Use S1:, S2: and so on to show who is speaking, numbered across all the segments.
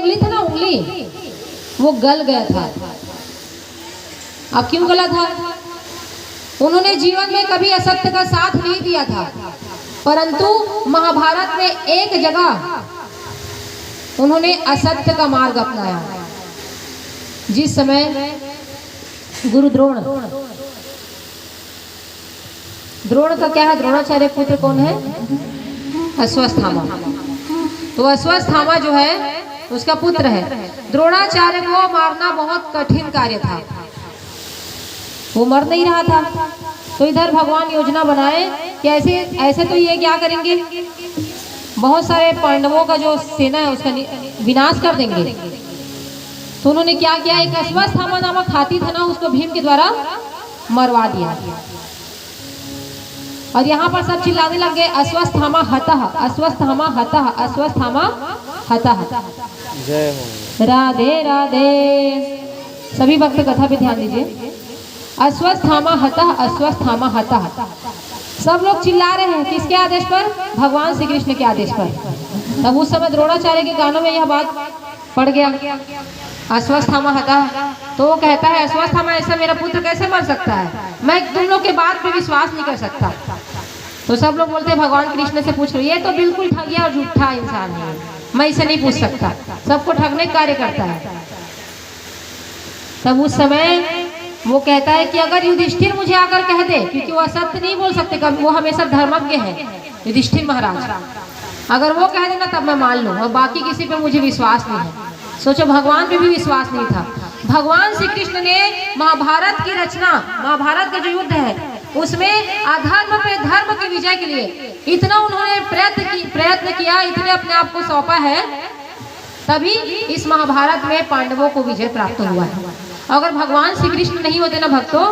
S1: उंगली था ना, उंगली वो गल गया था। अब क्यों गला था? उन्होंने जीवन में कभी असत्य का साथ नहीं दिया था, परंतु महाभारत में एक जगह उन्होंने असत्य का मार्ग अपनाया। जिस समय गुरु द्रोण का क्या है, द्रोणाचार्य पुत्र कौन है? अश्वत्थामा। तो अश्वत्थामा जो है उसका पुत्र है। द्रोणाचार्य को मारना बहुत कठिन कार्य था, वो मर नहीं रहा था। तो इधर भगवान योजना बनाए कि ऐसे तो ये क्या करेंगे, बहुत सारे पांडवों का जो सेना है उसका विनाश कर देंगे। तो उन्होंने क्या किया, एक अश्वत्थामा नामक हाथी था ना, उसको भीम के द्वारा मरवा दिया। और यहाँ पर सब चिल्लाने लग गए, अश्वत्थामा हतः, अश्वत्थामा हतः, अश्वत्थामा हतः।
S2: जय हो।
S1: राधे राधे। सभी भक्त कथा पे ध्यान दीजिए। अश्वत्थामा हतः, अश्वत्थामा हतः। सब लोग चिल्ला रहे हैं किसके आदेश पर? भगवान श्री कृष्ण के आदेश पर। तब उस समय द्रोणाचार्य के कानों में यह बात पड़ गया, अश्वत्थामा हतः। तो वो कहता है, अश्वत्थामा ऐसा मेरा पुत्र कैसे मर सकता है, मैं तुम लोग के बात पे विश्वास नहीं कर सकता। तो सब लोग बोलते हैं भगवान कृष्ण से पूछ रहे, ये तो बिल्कुल ठगिया और झूठा इंसान है, मैं इसे नहीं पूछ सकता, सबको ठगने का कार्य करता है। तब उस समय वो कहता है कि अगर युधिष्ठिर मुझे आकर कह दे, क्योंकि वो असत्य नहीं बोल सकते, कभी वो हमेशा धर्मज्ञ है युधिष्ठिर महाराज, अगर वो कह देना तब मैं मान लूँ, और बाकी किसी पे मुझे विश्वास नहीं है। सोचो, भगवान पे भी विश्वास नहीं था। भगवान श्री कृष्ण ने महाभारत की रचना, महाभारत का जो युद्ध है उसमें अधर्म पे धर्म की विजय के लिए इतना उन्होंने प्रयत्न किया, इतने अपने आप को सौंपा है, तभी इस महाभारत में पांडवों को विजय प्राप्त हुआ है। अगर भगवान श्री कृष्ण नहीं होते ना भक्तों,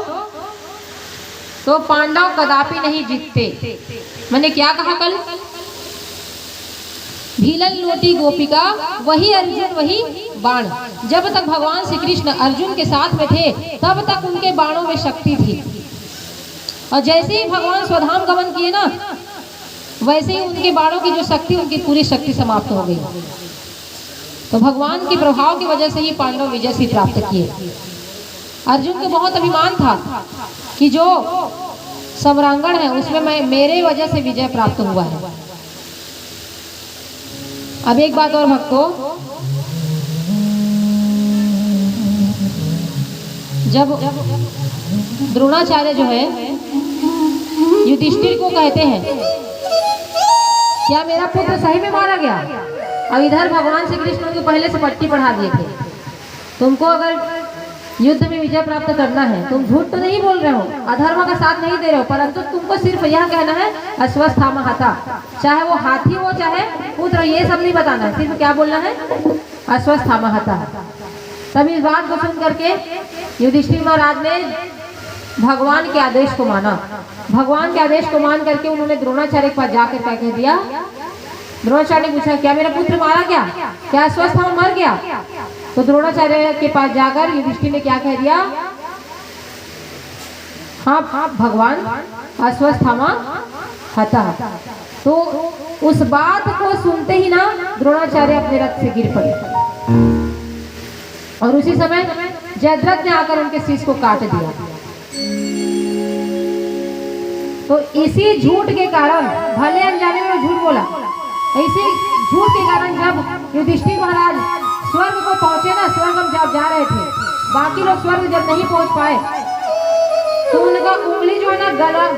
S1: तो पांडव कदापि नहीं जीतते। मैंने क्या कहा कल? भीलन लोटी गोपिका, वही अर्जुन वही बाण। जब तक भगवान श्री कृष्ण अर्जुन के साथ में थे तब तक उनके बाणों में शक्ति थी, और जैसे ही भगवान स्वधाम गमन किए ना, वैसे ही उनके बाणों की जो शक्ति, उनकी पूरी शक्ति समाप्त हो गई। तो भगवान के प्रभाव की वजह से ही पांडव विजय से प्राप्त किए। अर्जुन को बहुत अभिमान था कि जो सम्रांगण है उसमें मेरे वजह से विजय प्राप्त हुआ है। अब एक बात और भक्तों, जब द्रोणाचार्य जो है युधिष्ठिर को कहते हैं, क्या मेरा पुत्र सही में मारा गया? और इधर भगवान श्री कृष्ण उनको पहले से पट्टी पढ़ा दिए थे, तुमको अगर युद्ध में विजय प्राप्त करना है, तुम झूठ तो नहीं बोल रहे हो, अधर्म का साथ नहीं दे रहे हो, परंतु तुमको सिर्फ यह कहना है अश्वत्थामा हतः, चाहे वो हाथी हो चाहे पुत्र, ये सब नहीं बताना है, सिर्फ क्या बोलना है? अश्वत्थामा हतः। तब इस बात को सुन करके युधिष्ठिर महाराज ने भगवान के आदेश को माना। भगवान के आदेश को मान करके उन्होंने द्रोणाचार्य के पास जाकर क्या कह दिया? द्रोणाचार्य ने पूछा, क्या मेरा पुत्र मारा गया? क्या अश्वत्थामा मर गया? तो द्रोणाचार्य के पास जाकर युधिष्ठिर ने क्या कह दिया? हाँ भगवान, अश्वत्थामा हतः। तो उस बात को सुनते ही ना द्रोणाचार्य अपने रथ से गिर पड़े, और उसी समय जयद्रथ ने आकर उनके शीश को काट दिया। तो इसी झूठ के कारण, भले अनजाने में झूठ बोला, इसी झूठ के कारण जब युधिष्ठिर महाराज स्वर्ग को पहुंचे ना, स्वर्ग हम जब जा रहे थे, बाकी लोग स्वर्ग जब नहीं पहुंच पाए, तो उनका उंगली जो है ना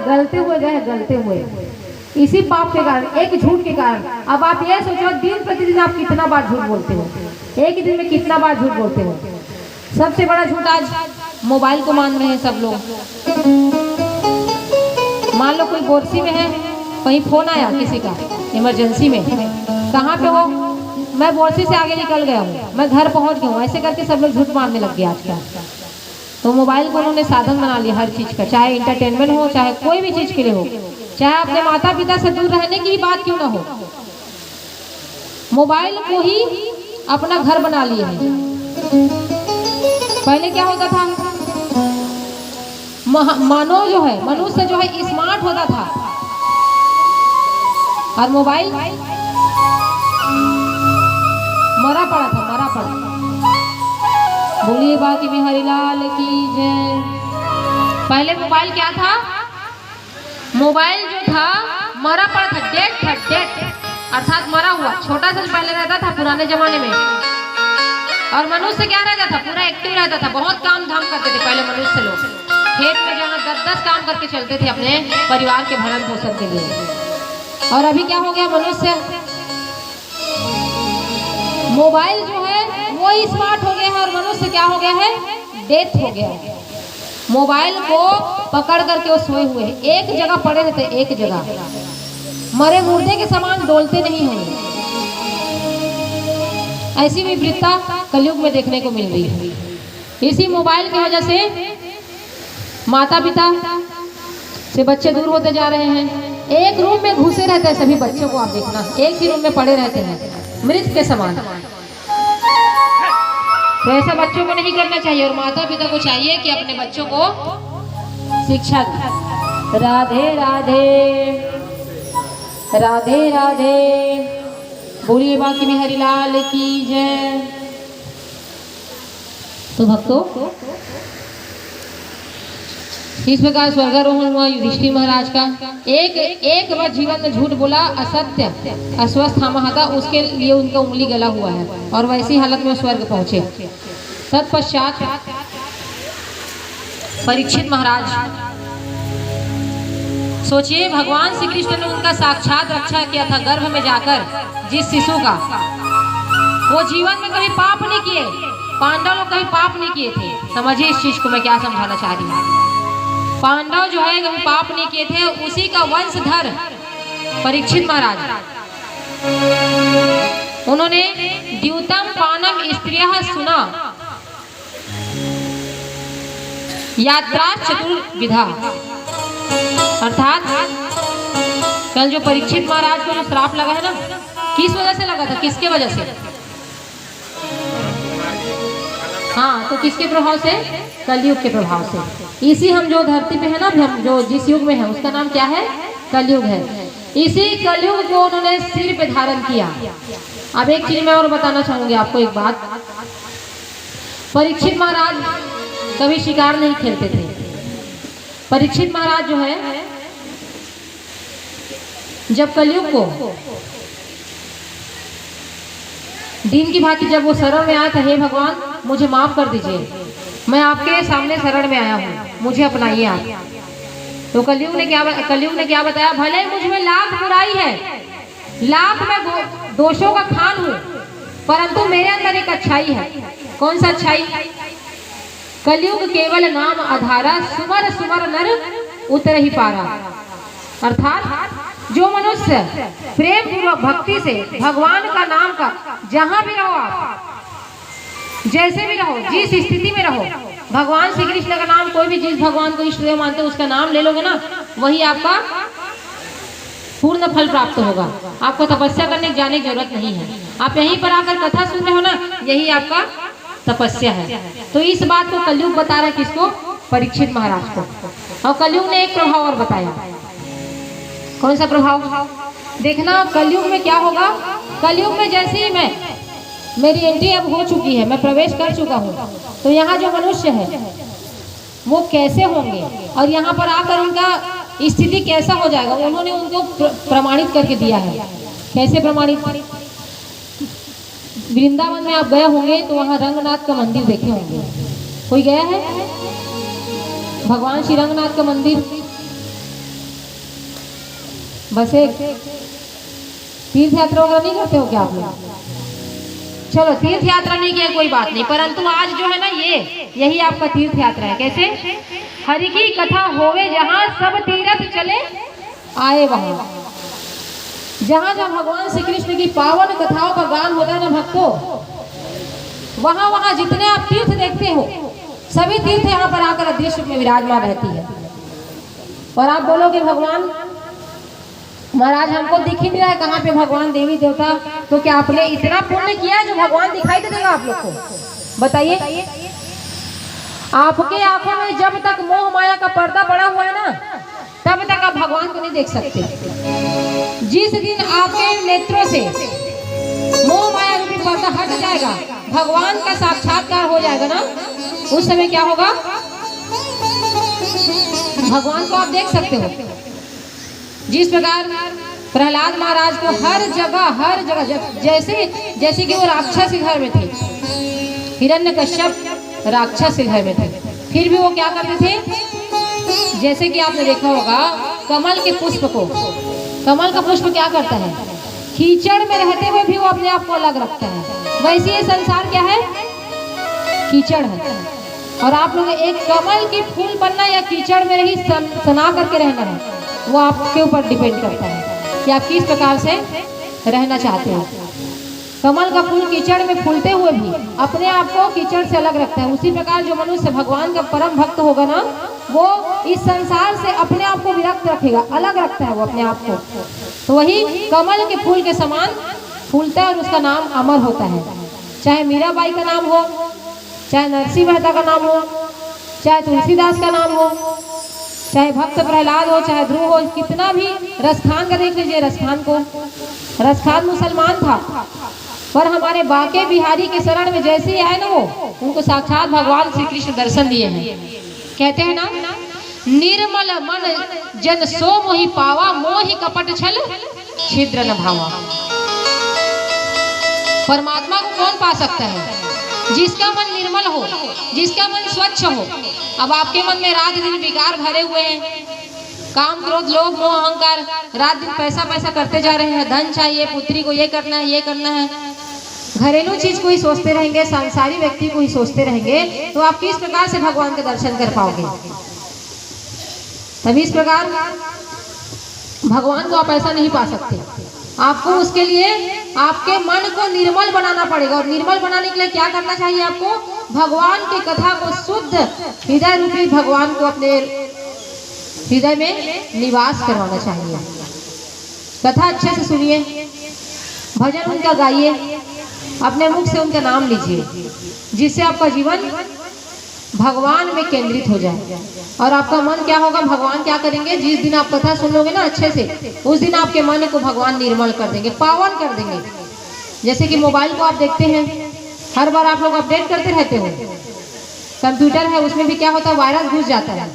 S1: गलते हुए गए, गलते हुए, इसी पाप के कारण, एक झूठ के कारण। अब आप ये सोचो, दिन प्रतिदिन आप कितना बार झूठ बोलते हो, एक ही दिन में कितना बार झूठ बोलते हो। सबसे बड़ा झूठ आज मोबाइल को मान रहे हैं सब लोग। मान लो कोई बोरसी में है, कहीं फोन आया किसी का इमरजेंसी में, कहाँ पे हो? मैं बोरसी से आगे निकल गया हूँ, मैं घर पहुँच गया हूँ, ऐसे करके सब लोग झूठ मारने लग गए आजकल। तो मोबाइल को उन्होंने साधन बना लिया हर चीज़ का, चाहे इंटरटेनमेंट हो, चाहे कोई भी चीज़ के लिए हो, चाहे अपने माता पिता से दूर रहने की बात क्यों ना हो, मोबाइल को ही अपना घर बना लिए हैं। पहले क्या होता था, मानव जो है, मनुष्य जो है स्मार्ट होता था, और मोबाइल मरा पड़ा था, मरा बोलिए बाकी बिहारी लाल की जय। पहले मोबाइल क्या था? मोबाइल जो था मरा पड़ा था, डेट था, डेट अर्थात मरा हुआ। छोटा सा पहले रहता था पुराने जमाने में, और मनुष्य क्या रहता था? पूरा एक्टिव रहता था। बहुत काम धाम करते थे पहले मनुष्य लोग। खेत में जो है 10-10 काम करके चलते थे अपने परिवार के भरण पोषण के लिए। और अभी क्या हो गया? मनुष्य मोबाइल जो है वो स्मार्ट हो गया है, और मनुष्य क्या हो गया है? डेथ हो गया है। मोबाइल को पकड़ करके वो सोए हुए हैं, एक जगह पड़े रहते, एक जगह मरे मुर्दे के समान डोलते नहीं होंगे। ऐसी विपरीतता कलयुग में देखने को मिल रही है। इसी मोबाइल की वजह से माता पिता से बच्चे दूर होते जा रहे हैं। एक रूम में घुसे रहते हैं सभी बच्चों को, आप देखना एक ही रूम में पड़े रहते हैं मृत के समान। तो ऐसा बच्चों को नहीं करना चाहिए, और माता पिता को चाहिए कि अपने बच्चों को शिक्षा दें। राधे राधे राधे राधे, बोलिए बाकी बिहारी लाल की जय। तो भक्तों, इस प्रकार स्वर्गारोहण हुआ युधिष्ठिर महाराज का। एक बार जीवन में झूठ बोला, असत्य अस्वस्थामा था, उसके लिए उनका उंगली गला हुआ है, और वैसी हालत में स्वर्ग पहुंचे। तत्पश्चात परीक्षित महाराज, सोचिए भगवान श्री कृष्ण ने उनका साक्षात रक्षा किया था गर्भ में जाकर। जिस शिशु का वो जीवन में कभी पाप नहीं किए, पांडव लोग कभी पाप नहीं किए थे। समझिए इस चीज को मैं क्या समझाना चाह रही हूँ। पांडव जो है कभी पाप नहीं किए थे, उसी का वंशधर परीक्षित महाराज, उन्होंने द्यूतम पानम स्त्रियः सुना यात्रा चतुर्विधा, अर्थात कल जो परीक्षित महाराज को जो श्राप लगा है ना, किस वजह से लगा था? किसके वजह से? हाँ, तो किसके प्रभाव से? कलयुग के प्रभाव से। इसी हम जो धरती पे है ना, हम जो जिस युग में है उसका नाम क्या है? कलयुग है। इसी कलयुग को उन्होंने सिर पे धारण किया। अब एक चीज मैं और बताना चाहूंगी आपको, एक बात। परीक्षित महाराज कभी शिकार नहीं खेलते थे। परीक्षित महाराज जो है, जब कलयुग को दिन की भांति जब वो शरण में आया था, हे भगवान मुझे माफ कर दीजिए, मैं आपके सामने शरण में आया हूँ, मुझे अपनाइए आप। तो कलयुग ने क्या बताया? भले मुझ में लाख बुराई है, लाख मैं दोषों का खान हूँ, परंतु मेरे अंदर एक अच्छाई है। कौन सा अच्छाई? कलयुग केवल नाम आधारा, सुमर सुमर नर उतर ही पारा। अर्थात जो मनुष्य प्रेम पूर्वक भक्ति से भगवान का नाम का, जहां भी रहो आप, जैसे भी रहो, जिस स्थिति में रहो, भगवान श्री कृष्ण का नाम, कोई भी जिस भगवान को इष्ट देव मानते हो उसका नाम ले लोगे ना, वही आपका पूर्ण फल प्राप्त होगा। आपको तपस्या करने जाने की जरूरत नहीं है। आप यहीं पर आकर कथा सुन रहे हो ना, यही आपका तपस्या है। तो इस बात को कलयुग बता रहा है, किसको? परीक्षित महाराज को। और कलयुग ने एक प्रभाव और बताया। कौन सा प्रभाव? देखना कलयुग में क्या होगा। कलयुग में जैसे ही मेरी एंट्री अब हो चुकी है, मैं प्रवेश कर चुका हूँ, तो यहाँ जो मनुष्य है वो कैसे होंगे, और यहाँ पर आकर उनका स्थिति कैसा हो जाएगा, उन्होंने उनको प्रमाणित करके दिया है। कैसे प्रमाणित? वृंदावन में आप गए होंगे तो वहाँ रंगनाथ का मंदिर देखे होंगे। कोई गया है? भगवान श्री रंगनाथ का मंदिर बस एक तीर्थ यात्रा वगैरह नहीं करते हो क्या आप लोग? चलो तीर्थ यात्रा नहीं किया कोई बात नहीं, परंतु आज जो है ना, यही आपका तीर्थ यात्रा है। कैसे? हरि की कथा होवे जहाँ, सब तीर्थ चले आए वहाँ। जहाँ जहाँ भगवान श्री कृष्ण की पावन कथाओं का गान होता है ना भक्तों, वहाँ वहाँ जितने आप तीर्थ देखते हो, सभी तीर्थ यहाँ पर आकर अदृश्य में विराजमान रहती है। और आप बोलोगे भगवान महाराज हमको दिख ही नहीं रहा है, कहाँ पे भगवान देवी देवता? तो क्या आपने इतना पुण्य किया है जो भगवान दिखाई दे देगा आप लोग को? बताइए। आपके आंखों में जब तक मोह माया का पर्दा पड़ा हुआ है ना, तब तक आप भगवान को नहीं देख सकते। जिस दिन आपके नेत्रों से मोह माया रूपी पर्दा हट जाएगा, भगवान का साक्षात्कार हो जाएगा ना, उस समय क्या होगा, भगवान को आप देख सकते हो। जिस प्रकार प्रहलाद महाराज को हर जगह जैसे कि वो राक्षस के घर में थे, हिरण्यकश्यप राक्षस के घर में थे, फिर भी वो क्या करते थे, जैसे कि आपने देखा होगा कमल के पुष्प को, कमल का पुष्प क्या करता है, कीचड़ में रहते हुए भी वो अपने आप को अलग रखता है। वैसे ये संसार क्या है, कीचड़ है। और आप लोग एक कमल की फूल बनना या कीचड़ में ही सना करके रहना है, वो आपके ऊपर डिपेंड करता है कि आप किस प्रकार से रहना चाहते हो। कमल का फूल कीचड़ में फूलते हुए भी अपने आप को कीचड़ से अलग रखता है। उसी प्रकार जो मनुष्य भगवान का परम भक्त होगा ना, वो इस संसार से अपने आप को विरक्त रखेगा, अलग रखता है वो अपने आप को। तो वही कमल के फूल के समान फूलता है और उसका नाम अमर होता है। चाहे मीराबाई का नाम हो, चाहे नरसिंह मेहता का नाम हो, चाहे तुलसीदास का नाम हो, चाहे भक्त प्रहलाद हो, चाहे ध्रुव हो, कितना भी, रसखान का देख लीजिए, रसखान को, रसखान मुसलमान था पर हमारे बाके बिहारी के शरण में जैसे ही आए ना, वो उनको साक्षात भगवान श्री कृष्ण दर्शन दिए हैं। कहते हैं ना, निर्मल मन जन सो मोहि पावा, मोहि कपट छल छिद्र न भावा। परमात्मा को कौन पा सकता है, जिसका मन निर्मल हो, जिसका मन स्वच्छ हो। अब आपके मन में रात दिन विकार भरे हुए हैं, काम क्रोध लोभ मोह अहंकार, रात दिन पैसा पैसा करते जा रहे हैं, धन चाहिए, पुत्री को ये करना है, ये करना है, घरेलू चीज को ही सोचते रहेंगे, सांसारिक व्यक्ति को ही सोचते रहेंगे, तो आप किस प्रकार से भगवान के दर्शन कर पाओगे। तभी इस प्रकार भगवान को आप ऐसा नहीं पा सकते। आपको उसके लिए आपके मन को निर्मल बनाना पड़ेगा, और निर्मल बनाने के लिए क्या करना चाहिए आपको, भगवान की कथा को शुद्ध हृदय रूपी भगवान को अपने हृदय में निवास करवाना चाहिए। कथा अच्छे से सुनिए, भजन उनका गाइए, अपने मुख से उनका नाम लीजिए, जिससे आपका जीवन भगवान में केंद्रित हो जाए। और आपका मन क्या होगा, भगवान क्या करेंगे, जिस दिन आप कथा सुन लोगे ना अच्छे से, उस दिन आपके मन को भगवान निर्मल कर देंगे, पावन कर देंगे। जैसे कि मोबाइल को आप देखते हैं, हर बार आप लोग अपडेट करते रहते हो, कंप्यूटर है उसमें भी क्या होता है, वायरस घुस जाता है,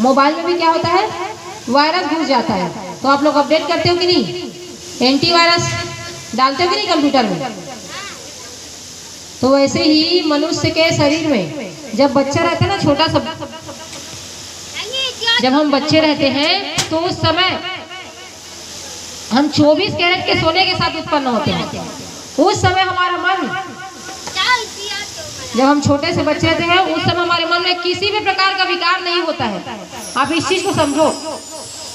S1: मोबाइल में भी क्या होता है, वायरस घुस जाता है। तो आप लोग अपडेट करते हो कि नहीं, एंटीवायरस डालते हो कि नहीं कंप्यूटर में। तो वैसे ही मनुष्य के शरीर में जब बच्चा रहता है ना, छोटा सा, जब हम बच्चे रहते हैं तो उस समय हम 24 कैरेट के सोने के साथ उत्पन्न होते हैं। उस समय हमारा मन, जब हम छोटे से बच्चे रहते हैं, उस समय हमारे मन में किसी भी प्रकार का विकार नहीं होता है। आप इस चीज को समझो,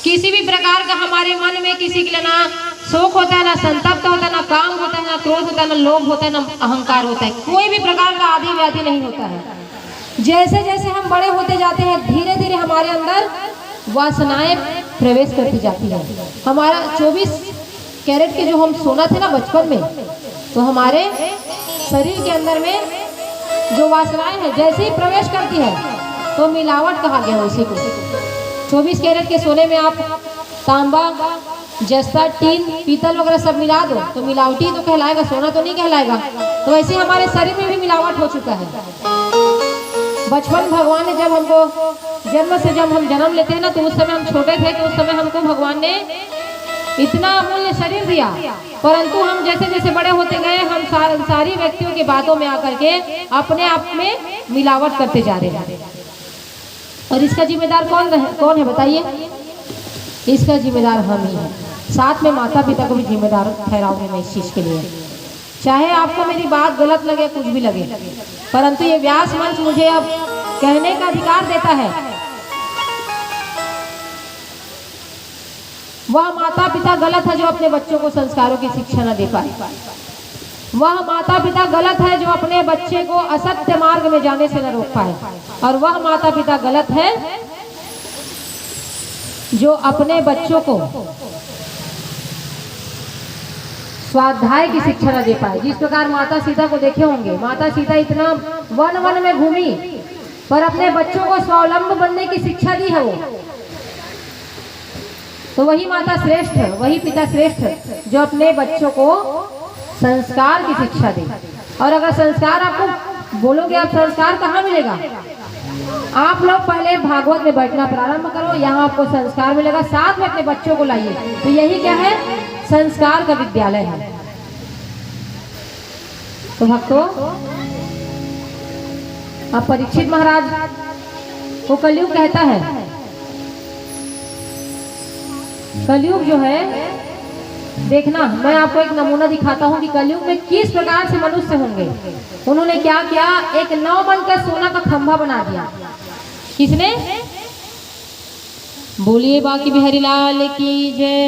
S1: किसी भी प्रकार का हमारे मन में किसी के लिए ना शोक होता है, ना संतप्त होता है, ना काम होता है, ना क्रोध होता है, ना लोभ होता है, ना अहंकार होता है, कोई भी प्रकार का आदि व्याधि नहीं होता है। जैसे जैसे हम बड़े होते जाते हैं, धीरे धीरे हमारे अंदर वासनाएं प्रवेश करती जाती है। हमारा 24 कैरेट के जो हम सोना थे ना बचपन में, तो हमारे शरीर के अंदर में जो वासनाएं हैं जैसे ही प्रवेश करती है तो मिलावट कहा गया है उसी को। 24 कैरेट के सोने में आप तांबा, जस्ता, टीन, पीतल वगैरह सब मिला दो तो मिलावटी तो कहलाएगा, सोना तो नहीं कहलाएगा। तो वैसे हमारे शरीर में भी मिलावट हो चुका है। बचपन भगवान ने जब हमको जन्म से जब हम जन्म लेते हैं ना, तो उस समय हम छोटे थे, तो उस समय हमको भगवान ने इतना अमूल्य शरीर दिया, परंतु हम जैसे जैसे बड़े होते गए, हम सारी व्यक्तियों की बातों में आकर के अपने आप में मिलावट करते जा रहे हैं। और इसका जिम्मेदार कौन है बताइए? इसका जिम्मेदार हम ही हैं। साथ में माता पिता को भी जिम्मेदार ठहराऊंगी मैं इस चीज़ के लिए। चाहे आपको मेरी बात गलत लगे, कुछ भी लगे, परंतु ये व्यास मंच मुझे अब कहने का अधिकार देता है। वह माता पिता गलत है जो अपने बच्चों को संस्कारों की शिक्षा न दे पाए। वह माता पिता गलत है जो अपने बच्चे को असत्य मार्ग में जाने से न रोक पाए। और वह माता पिता गलत है जो अपने बच्चों को स्वाध्याय की शिक्षा न दे पाए। जिस प्रकार माता सीता को देखे होंगे, माता सीता इतना वन वन में घूमी पर अपने बच्चों को स्वावलंब बनने की शिक्षा दी है वो। तो वही माता श्रेष्ठ, वही पिता श्रेष्ठ जो अपने बच्चों को संस्कार की शिक्षा दे। और अगर संस्कार आपको बोलोगे, आप संस्कार कहाँ मिलेगा? आप लोग पहले भागवत में बैठना प्रारंभ करो, यहाँ आपको संस्कार मिलेगा। साथ में अपने बच्चों को लाइए। तो यही क्या है? संस्कार का विद्यालय है। तो भक्तों, अब परीक्षित महाराज को कलयुग कहता है। कलयुग जो है, देखना, मैं आपको एक नमूना दिखाता हूँ कि कलयुग में किस प्रकार से मनुष्य होंगे। उन्होंने क्या किया? एक 9 मन का सोना का खंभा बना दिया। किसने? बोलिए बाकी बिहारी लाल की जय।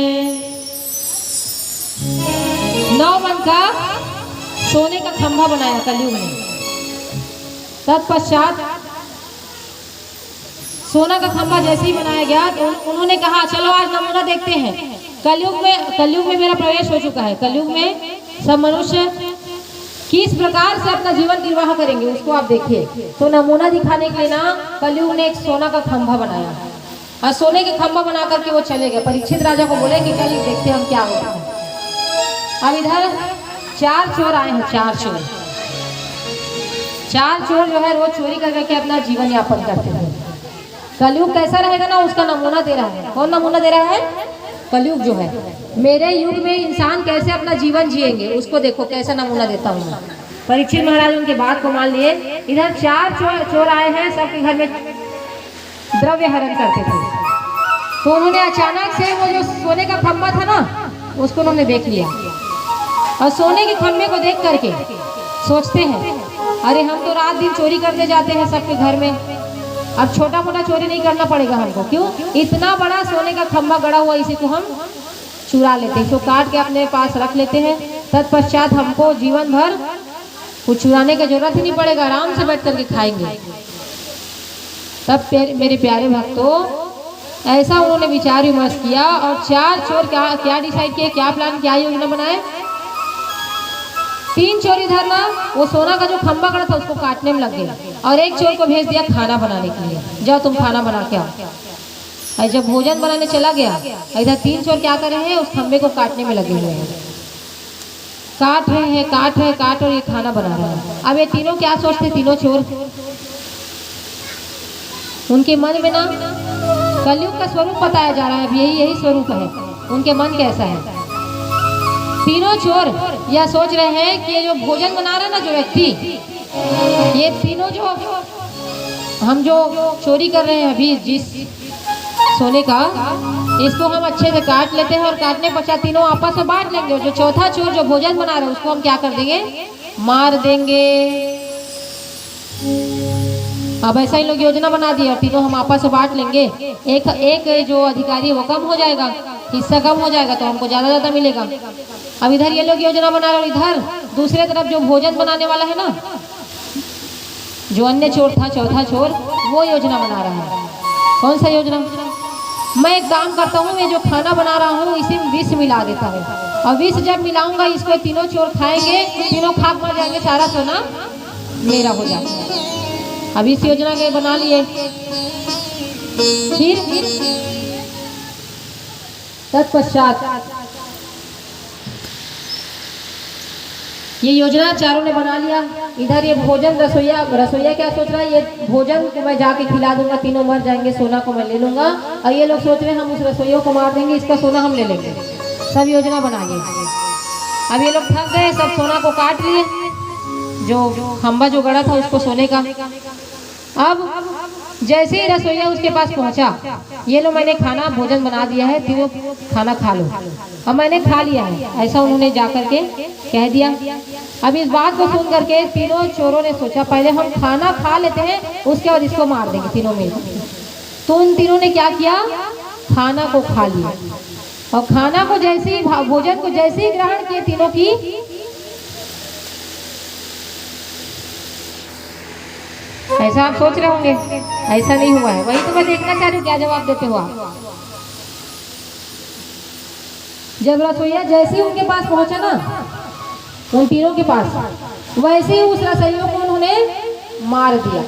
S1: 9 मन का सोने का खंभा बनाया कलयुग ने। तत्पश्चात सोना का खंभा जैसे ही बनाया गया तो उन्होंने कहा चलो आज नमूना देखते हैं। कलयुग में मेरा प्रवेश हो चुका है। कलयुग में सब मनुष्य किस प्रकार से अपना जीवन निर्वाह करेंगे उसको आप देखिए। तो नमूना दिखाने के लिए ना कलयुग ने एक सोना का खंभा बनाया और सोने के खंभा बना करके वो चले गए। परीक्षित राजा को बोले कि चल देखते हम क्या होता है। अब इधर 4 चोर आए हैं। 4 चोर जो है रोज चोरी कर करके अपना जीवन यापन करते हैं। कलयुग कैसा रहेगा ना, उसका नमूना दे रहा है। कौन नमूना दे रहा है? कलयुग जो है। मेरे युग में इंसान कैसे अपना जीवन जिएंगे उसको देखो, कैसा नमूना देता हूँ मैं। परीक्षित महाराज उनके बात को मान लिए। इधर 4 चोर आए हैं, सबके घर में द्रव्य हरण करते थे। तो उन्होंने अचानक से वो जो सोने का खंभा था ना, उसको उन्होंने देख लिया और सोने के खंभे को देख करके सोचते हैं, अरे हम तो रात दिन चोरी करते जाते हैं सबके घर में, अब छोटा मोटा चोरी नहीं करना पड़ेगा हमको। क्यों? इतना बड़ा सोने का खंभा गड़ा हुआ, इसे तो हम चुरा लेते हैं, इसको काट के अपने पास रख लेते हैं। तत्पश्चात हमको जीवन भर कुछ चुराने की जरूरत ही नहीं पड़ेगा, आराम से बैठ करके खाएंगे। तब मेरे प्यारे भक्तों, ऐसा उन्होंने विचार विमर्श किया और 4 चोर क्या डिसाइड किए, क्या प्लान, क्या योजना बनाए। 3 चोर इधर ना वो सोना का जो खंभा गड़ा था उसको काटने में लग गए और एक चोर को भेज दिया खाना बनाने के लिए, जाओ तुम खाना बना के आओ। जब भोजन बनाने चला गया, इधर 3 चोर क्या कर रहे हैं? उस खंभे को काटने में लगे हुए हैं। काट और ये खाना बना रहे हैं। अब ये तीनों क्या सोचते? तीनों चोर, उनके मन में ना कलयुग का स्वरूप बताया जा रहा है। अब यही स्वरूप है। उनके मन कैसा है? तीनों चोर यह सोच रहे हैं कि ये जो भोजन बना रहा है ना जो व्यक्ति, ये तीनों जो हम जो चोरी कर रहे हैं अभी जिस सोने का, इसको हम अच्छे से काट लेते हैं और काटने पश्चात तीनों आपस में बांट लेंगे। और जो चौथा चोर जो भोजन बना रहे हैं उसको हम क्या कर देंगे? मार देंगे। अब ऐसा ही लोग योजना बना दी और तीनों हम आपस में बांट लेंगे। एक जो अधिकारी वो कम हो जाएगा, हिस्सा कम हो जाएगा तो हमको ज़्यादा मिलेगा। अब इधर ये लोग योजना बना रहे और इधर दूसरे तरफ जो भोजन बनाने वाला है ना, जो अन्य चोर था, चौथा चोर, वो योजना बना रहा है। कौन सा योजना? मैं एक काम करता हूँ, मैं जो खाना बना रहा हूँ इसी में विष मिला देता हूँ और विष जब मिलाऊंगा इसको तीनों चोर खाएंगे, तीनों खाक मर जाएंगे, सारा सोना मेरा हो जाएगा। अब इस योजना के बना लिए। फिर तत्पश्चात ये योजना चारों ने बना लिया। इधर ये भोजन रसोईया क्या सोच रहा है? ये भोजन को मैं जाके खिला दूंगा, तीनों मर जाएंगे, सोना को मैं ले लूंगा। और ये लोग सोच रहे हैं हम उस रसोइयों को मार देंगे, इसका सोना हम ले लेंगे। सब योजना बना लिए। अब ये लोग थक गए, सब सोना को काट लिए, जो खंभा जो गड़ा था उसको सोने का। अब जैसे ही रसोईया उसके पास पहुंचा, ये लो मैंने खाना भोजन बना दिया है, तीनों खाना खा लो। अब मैंने खा लिया है, ऐसा उन्होंने जाकर के कह दिया। अब इस बात को सुन करके तीनों चोरों ने सोचा पहले हम खाना खा लेते हैं, उसके बाद इसको मार देंगे तीनों में। तो उन तीनों ने क्या किया? खाना को खा लिया और खाना को जैसे ही भोजन को जैसे ही ग्रहण किए, तीनों की ऐसा आप सोच रहे होंगे, ऐसा नहीं हुआ है। वही तो मैं देखना चाह रही हूँ, क्या जवाब देते हो आप। जब रसोईया जैसे ही उनके पास पहुंचा ना, उन तीनों के पास, वैसे ही उस रसोइयों को उन्होंने मार दिया।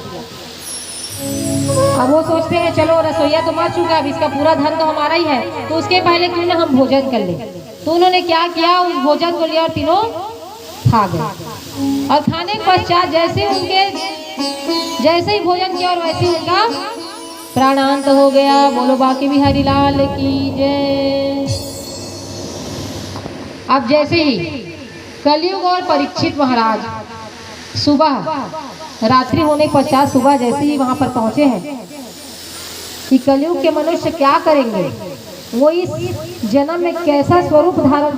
S1: अब वो सोचते हैं चलो रसोईया तो मर चुका है, अब इसका पूरा धन तो हमारा ही है, तो उसके पहले क्यों ना हम भोजन कर ले। तो उन्होंने क्या किया? उस भोजन को लिया और तीनों खा गए। और खाने के पश्चात जैसे ही भोजन किया और वैसे ही उनका प्राणांत हो गया। बोलो बाकी बिहारी लाल की जय। अब जैसे ही कलयुग और परीक्षित महाराज सुबह रात्रि होने के पश्चात सुबह जैसे ही वहां पर पहुंचे हैं कि कलयुग के मनुष्य क्या करेंगे, वो इस जन्म में कैसा स्वरूप धारण